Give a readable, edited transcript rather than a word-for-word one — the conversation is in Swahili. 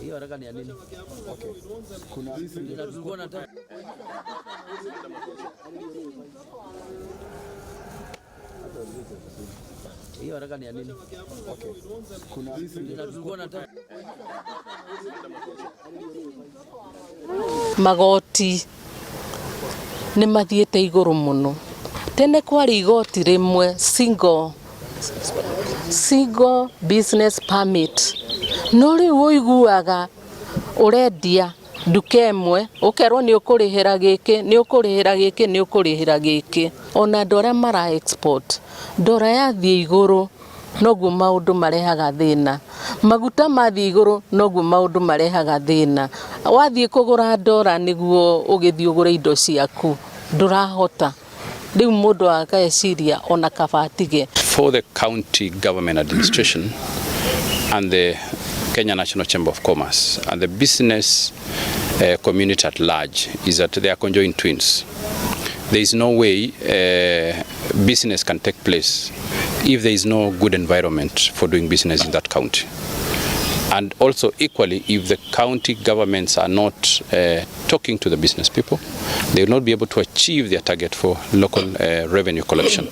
Hiyo haraka ni nini? Okay. Kuna tulikuwa nataka hiyo haraka ni nini? Okay. Kuna tulikuwa nataka magooti nĩ mathiĩte igũrũ mũno. Tene kwari igoti rimwe single business permit. No rĩu ũiguaga ũrendia nduka ĩmwe ũkerwo nĩ ũkũrĩhĩra gĩkĩ, nĩ ũkũrĩhĩra gĩkĩ, nĩ ũkũrĩhĩra gĩkĩ. Ona andũ arĩa mara export ndora yathiĩ igũrũ noguo maũndũ marehaga thĩna. Maguta mathiĩ igũrũ noguo maũndũ marehaga thĩna. Wathiĩ kũgũra ndora nĩguo ũgĩthiĩ ũgũre indo ciaku ndũrahota. Rĩu mũndũ akeciria ona kabatige. For the county government administration and the Kenya National Chamber of Commerce and the business community at large is that they are conjoined twins. There is no way business can take place if there is no good environment for doing business in that county. And also equally, if the county governments are not talking to the business people, they will not be able to achieve their target for local revenue collection.